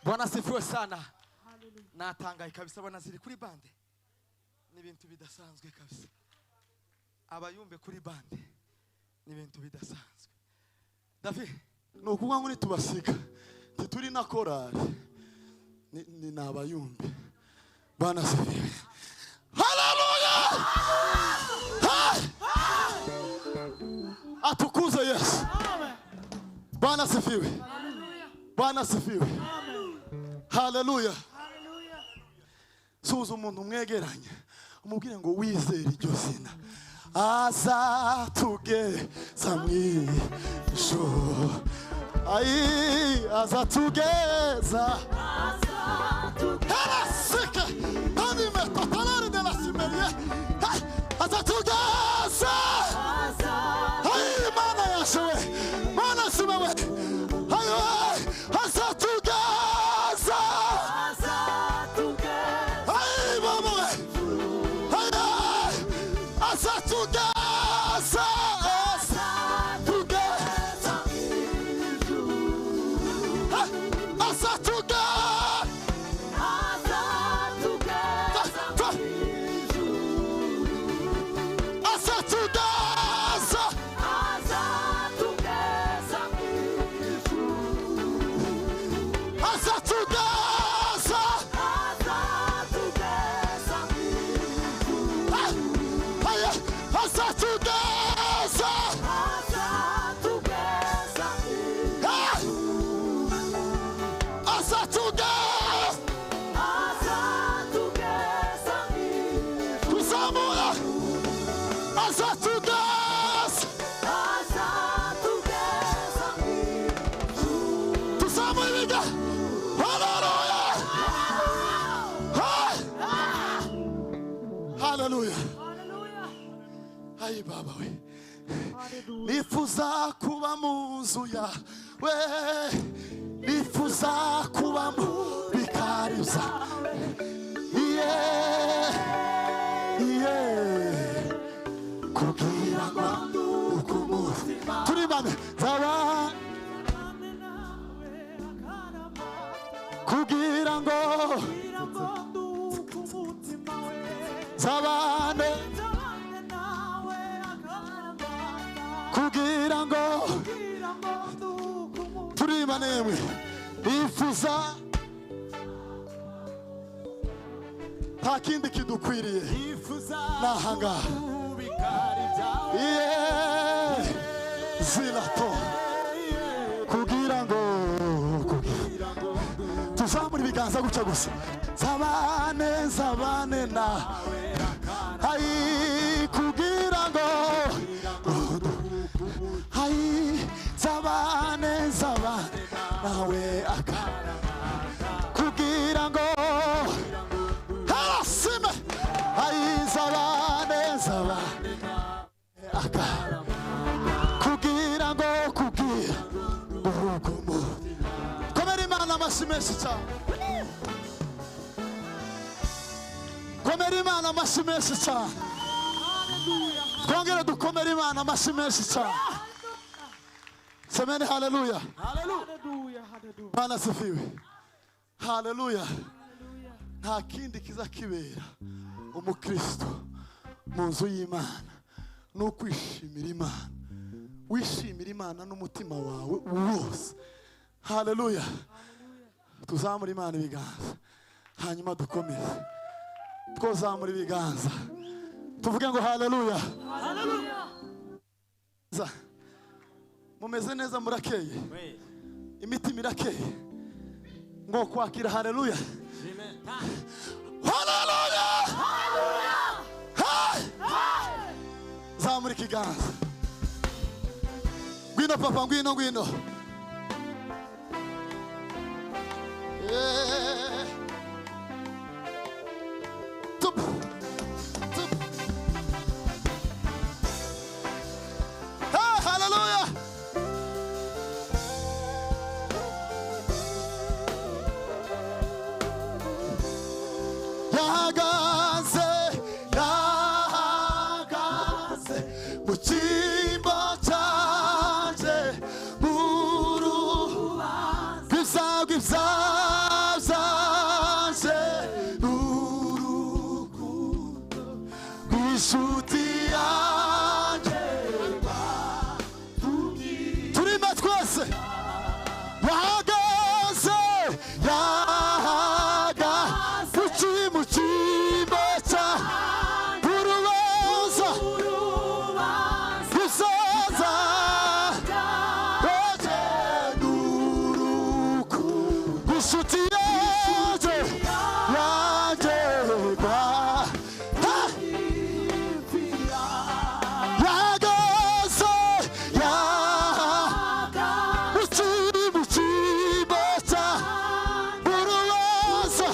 Bwana sifiwe sana. Natangaye kabisa bwana ziri kuri bande. Ni ibintu bidasanzwe kabisa. Abayumbe kuri bande. Ni ibintu bidasanzwe. David, no kuvuga ngo nitubasiga tituri na korali ni nabayumbe. Bwana sifiwe. Haleluya! Atukuze Yesu. Bwana sifiwe. Bwana sifiwe. Haleluya. Suza umuntu mwegeranye umubwire ngo wizere iryo zina azatugeza mwisho. Ai azatugeza Sika anime totalare de la simeria azatugeza ai mana yaswe mana simewe ai azatugeza ai baba ai azatugeza Ai baba we nifuza kuba munzu yawe nifuza kuba mu bikari byawe kugira ngo ukumutima turi bane zaba kugira ngo zabane kugira ngo turi banemwe ifuza nta kindi kidukwiriye nahanga zilato kugira ngo tuzamura ibiganza gutya gusa zabane nawe ai kugira ngo zabane nawe kugira ngo harasime ai zabane kugira ngo urukumo komera Imana amashyi menshi cyane komera Imana amashyi menshi cyane twongere dukomere Imana amashyi menshi cyane. Semeni haleluya. Haleluya. Bwana sifiwe. Haleluya. Nta kindi kiza kibera umukristo mu nzu y'Imana no kwishimira Imana. Wishimira Imana n'umutima wawe wose. Haleluya. Tuzamura Imana ibiganza hanyuma dukomeze. Twozamura ibiganza tuvuge ngo haleluya. Haleluya. Mumeze neza murakeye imitima irakeye ngo kwakira haleluya. Haleluya. Zamura ikiganza ngwino papa ngwino haleluya. Yahagaze mu cyimbo cyanjye muru bizagwa zanje n'urukundo rw'inshuti yanjye turimo twese yahagaze mu cyimbo cya urubanza rusaza inshuti yanjye yangerwa yahagaze mu cyimbo cya urubanza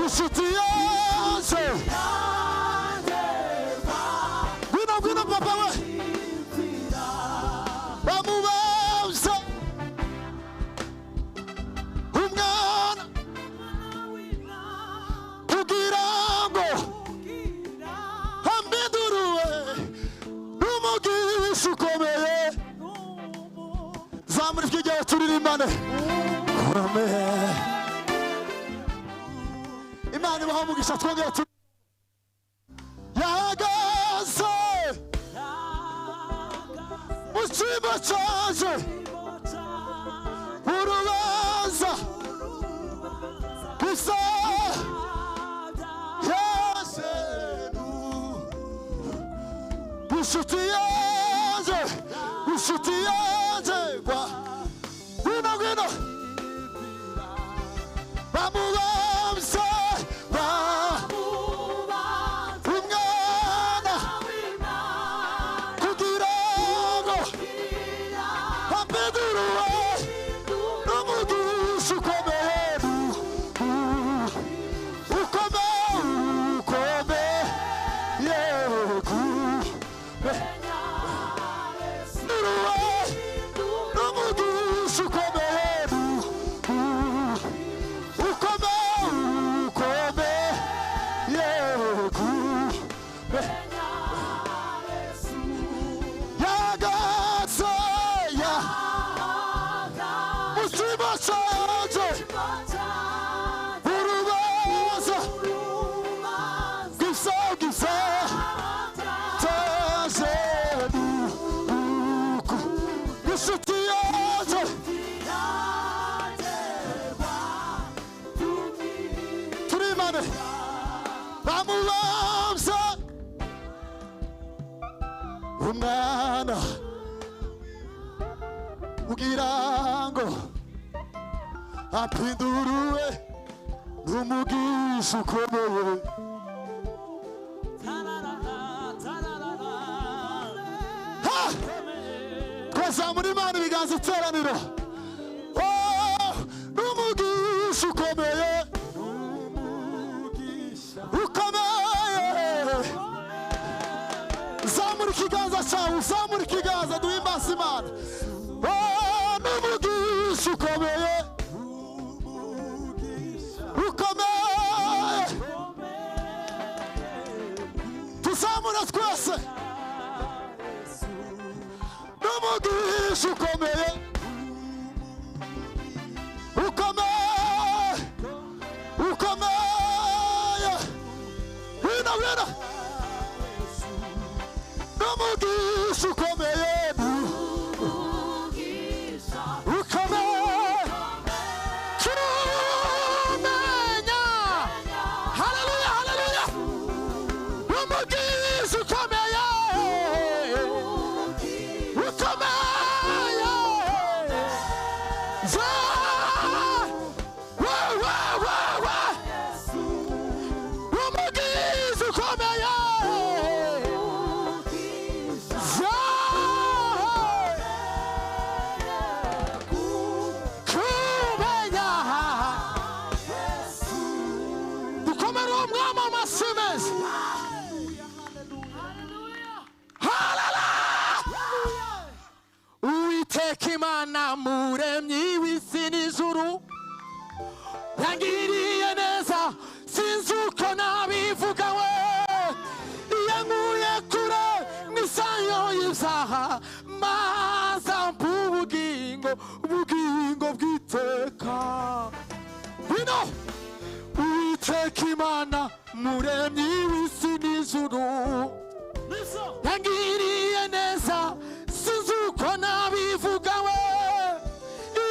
inshuti yanjye ngwino papa we bamubambye umwana kugira ngo ambiduruwe n'umugisha ukomeye zamura ijwi ryawe turirimbane Imana ibaha umugisha twongera yahagaze mu cyimbo cyaje urubanza gusa yaje inshuti yanjye ngwino bamubambye umwana kugira ngo ambiduruwe n'umugisha ukomeye bamubambye umwana kugira ngo apinduruwe n'umugisha ukomeye twazamura Imana ibiganza iteraniro n'umugisha ukomeye zamura ikiganza cyawe uzamura ikiganza duhimbaze Imana n'umugisha ukomeye tuzamura twese n'umugisha ukomeye wina n'umugisha ukomeye tumenya haleluya haleluya n'umugisha ukomeye Imana muremyi w'isi n'ijuru yangiriye neza sinzi uko nabivuga we yankuye kure mwisayo y'ibyaha maze ampa ubugingo bw'iteka. Bino Uwiteka Imana muremyi w'isi n'ijuru yangiriye neza sinzi uko nabivuga we.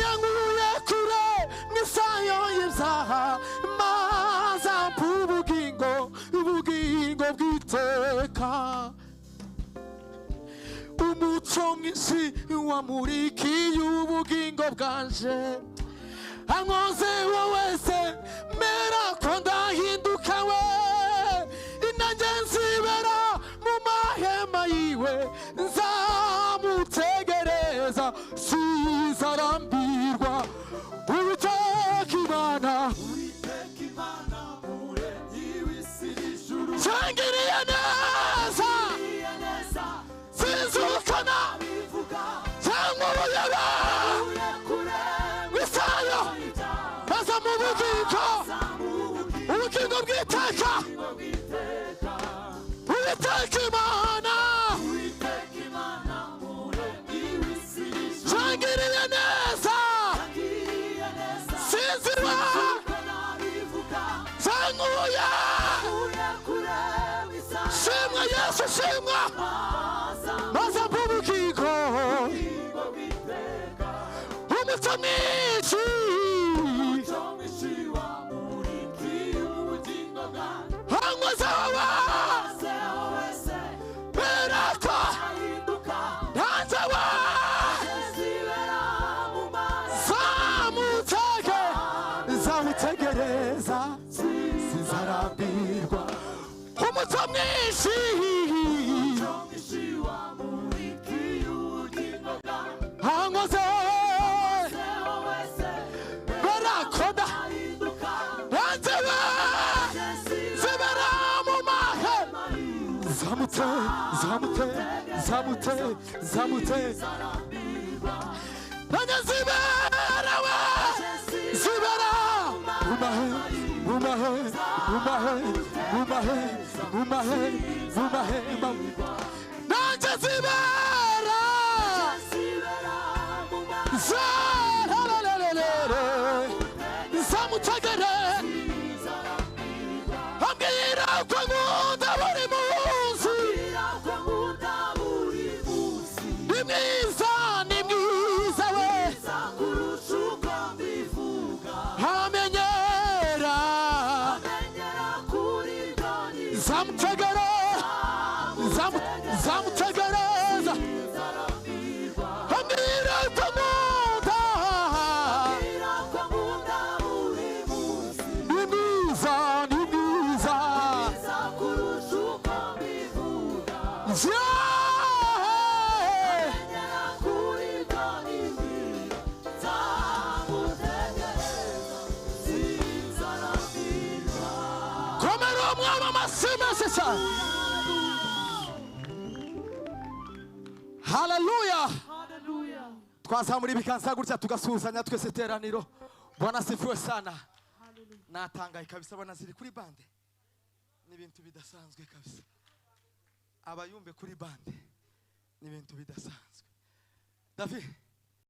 Yankuye kure mw'isayo y'ibyaha maze ampa ubugingo bw'iteka. Umuco mwinshi wamurikiye ubugingo bwanje ankoze wo wese mera ko ndahinduka we. Nanjye nzibera mu mahema yiwe nzamutegereza sizarambirwa. Uwiteka Imana cyangiriye neza sinzukana cyangwa ubuyaba wisayo maze mu bugingo bw'iteka. Uwiteka Imana cyangiriye neza sinzira cyangwa ubuya. Shimwa Yesu shimwa maze mu bugingo umuco mwinshi hankoze wowe berako nanjye we nzamutegereza sinzarambirwa. Umuco mwinshi hankoze berakoda nanjye we zibera mu mahema. Zamute nanjye zibera we zibera mu mahema nanjye zibera zamutegere ambwira ko nkunda buri munsi. Ni mwiza we amenyera zamutegereza ambwira ko nkunda. Ni mwiza komera umwami amashyi menshi cyane. Haleluya. Twazamura ibiganza gutya tugasuhuzanya twese teraniro. Bwana sifiwe sana. Natangaye kabisa bwana ziri kuri bande n'ibintu bidasanzwe kabisa. Abayumbe kuri bande n'ibintu bidasanzwe. David